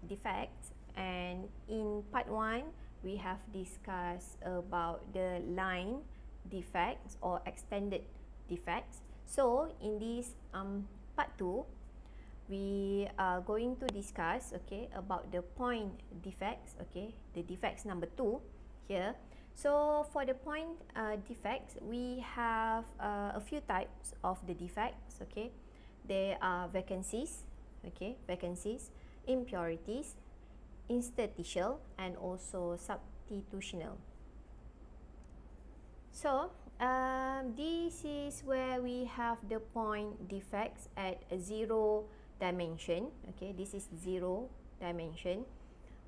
defects, and in part 1 we have discussed about the line defects or extended defects. So in this part 2 we are going to discuss about the point defects, the defects number 2 here. So for the point defects, we have a few types of the defects. There are vacancies, vacancies, impurities, interstitial, and also substitutional. So this is where we have the point defects at 0 dimension. This is 0 dimension,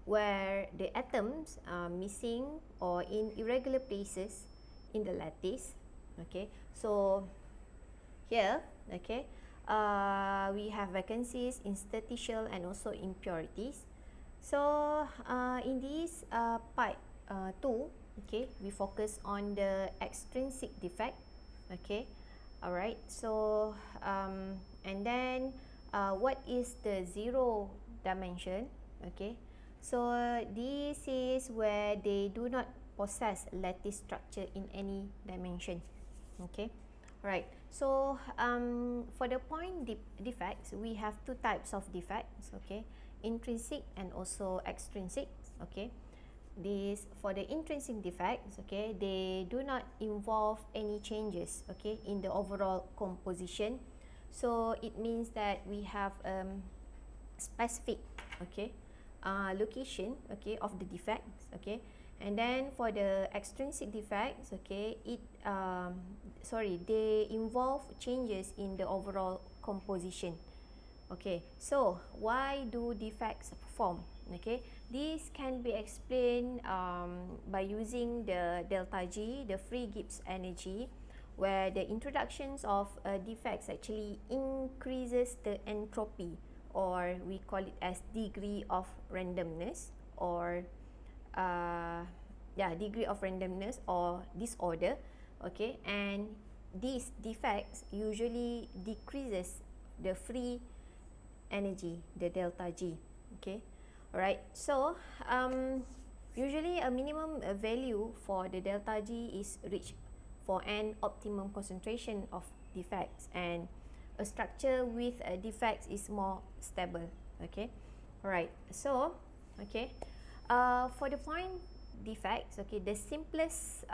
where the atoms are missing or in irregular places in the lattice. So here, we have vacancies, interstitial, and also impurities. So in this part 2, we focus on the extrinsic defect. Alright, so and then what is the 0 dimension? So this is where they do not possess lattice structure in any dimension. Right. So for the point defects, we have two types of defects. Intrinsic and also extrinsic. This for the intrinsic defects. They do not involve any changes. In the overall composition. So it means that we have specific. Location of the defects. And then for the extrinsic defects, they involve changes in the overall composition. So why do defects form? This can be explained by using the delta G, the free Gibbs energy, where the introductions of defects actually increases the entropy, or we call it as degree of randomness, or degree of randomness or disorder. And these defects usually decreases the free energy, the delta G. Alright, so usually a minimum value for the delta G is reached for an optimum concentration of defects, and a structure with defects is more stable. Alright, so for the point defects, the simplest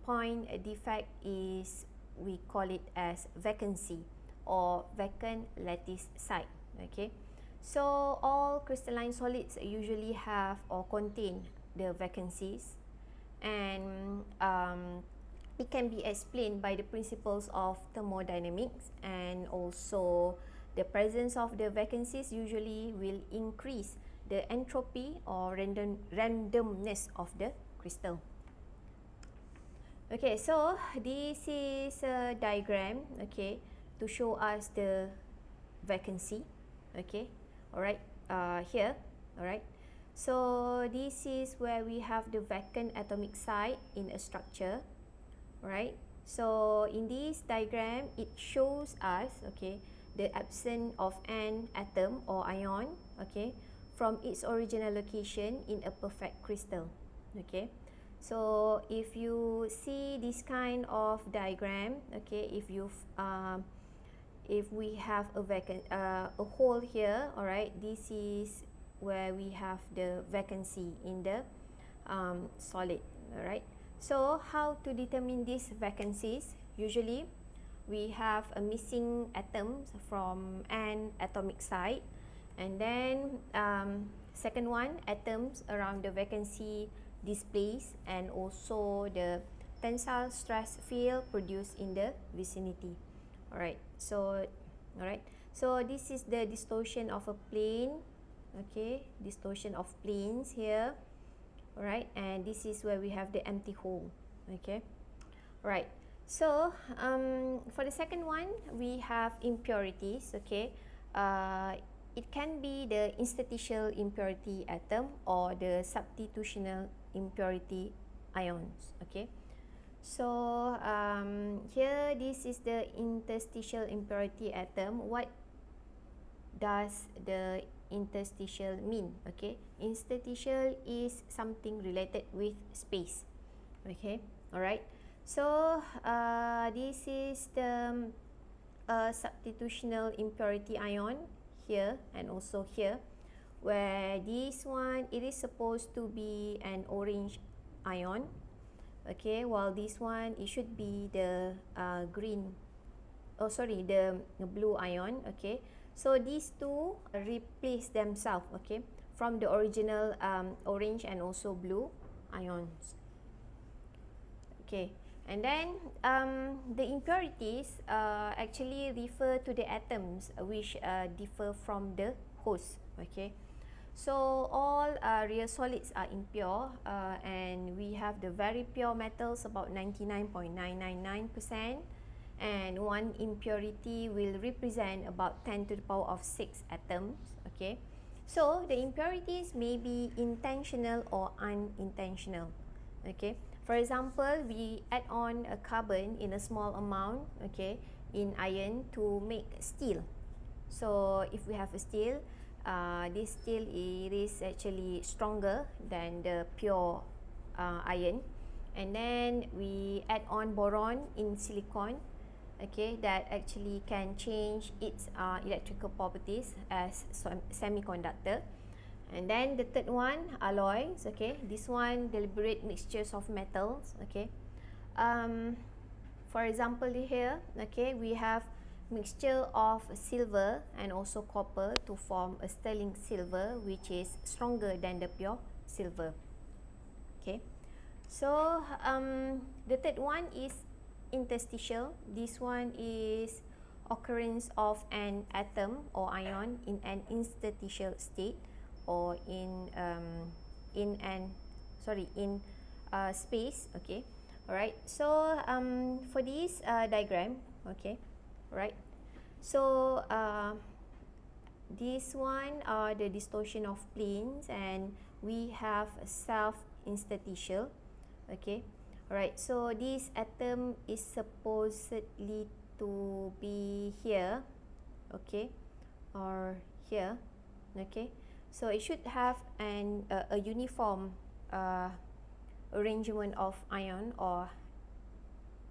point defect is, we call it as vacancy or vacant lattice site. So all crystalline solids usually have or contain the vacancies, and it can be explained by the principles of thermodynamics, and also the presence of the vacancies usually will increase the entropy or randomness of the crystal. So this is a diagram to show us the vacancy. Alright, here. Alright, so this is where we have the vacant atomic site in a structure. Right, so in this diagram it shows us the absence of an atom or ion from its original location in a perfect crystal. So if you see this kind of diagram, if we have a hole here, alright, this is where we have the vacancy in the solid. Alright, so how to determine these vacancies? Usually we have a missing atoms from an atomic site, and then second one, atoms around the vacancy displaced, and also the tensile stress field produced in the vicinity. Alright, so this is the distortion of a plane. Distortion of planes here. Alright, and this is where we have the empty hole. Right, so for the second one, we have impurities. It can be the interstitial impurity atom or the substitutional impurity ions. So here, this is the interstitial impurity atom. What does the interstitial mean. Okay, interstitial is something related with space. Okay, alright. So this is the substitutional impurity ion here and also here, where this one, it is supposed to be an orange ion, okay, while this one, it should be the the blue ion. Okay, so these two replace themselves, okay, from the original orange and also blue ions. Okay, and then the impurities actually refer to the atoms which differ from the host. Okay, so all real solids are impure, and we have the very pure metals about 99.999%, and one impurity will represent about 10 to the power of 6 atoms. Okay, so the impurities may be intentional or unintentional. Okay, for example, we add on a carbon in a small amount, okay, in iron to make steel. So if we have a steel, this steel, it is actually stronger than the pure iron, and then we add on boron in silicon, okay, that actually can change its electrical properties as semiconductor. And then the third one, alloys. Okay, this one, deliberate mixtures of metals. Okay, for example here, okay, we have mixture of silver and also copper to form a sterling silver, which is stronger than the pure silver. Okay, so the third one is interstitial. This one is occurrence of an atom or ion in an interstitial state, or in space. Okay, alright. So for this diagram, okay, right. So this one are the distortion of planes, and we have self-interstitial. Okay, alright. So this atom is supposedly to be here, okay, or here. Okay, so it should have a uniform arrangement of ion or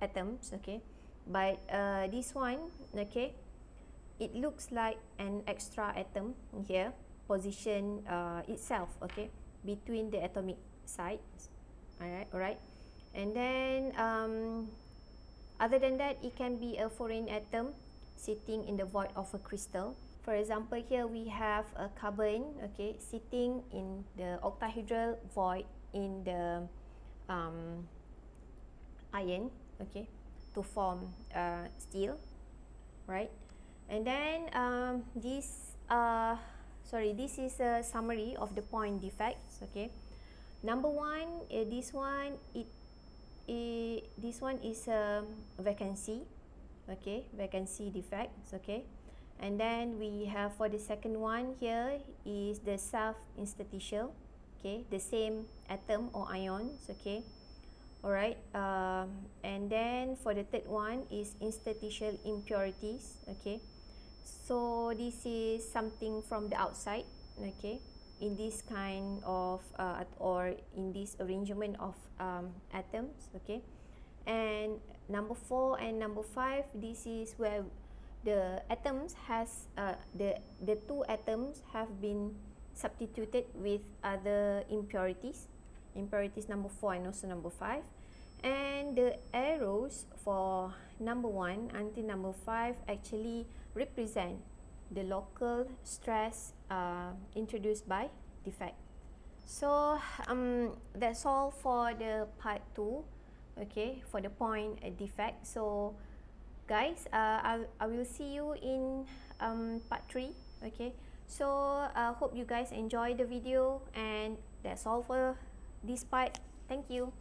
atoms. Okay, but this one, okay, it looks like an extra atom here, position itself, okay, between the atomic sides. Alright, and then other than that, it can be a foreign atom sitting in the void of a crystal. For example, here we have a carbon, okay, sitting in the octahedral void in the iron, okay, to form steel, right? And then this is a summary of the point defects. Okay, number one, this one is a vacancy. Okay, vacancy defects. Okay, and then we have, for the second one here, is the self-interstitial. Okay, the same atom or ions. Okay, alright. And then for the third one is interstitial impurities. Okay, so this is something from the outside. Okay, in this kind of or in this arrangement of atoms. Okay, and number 4 and number 5, this is where the atoms has the two atoms have been substituted with other impurities number 4 and also number 5, and the arrows for number 1 until number 5 actually represent the local stress introduced by defect. So that's all for the part 2, okay, for the point defect. So guys, I will see you in part 3. Okay, so hope you guys enjoy the video, and that's all for this part. Thank you.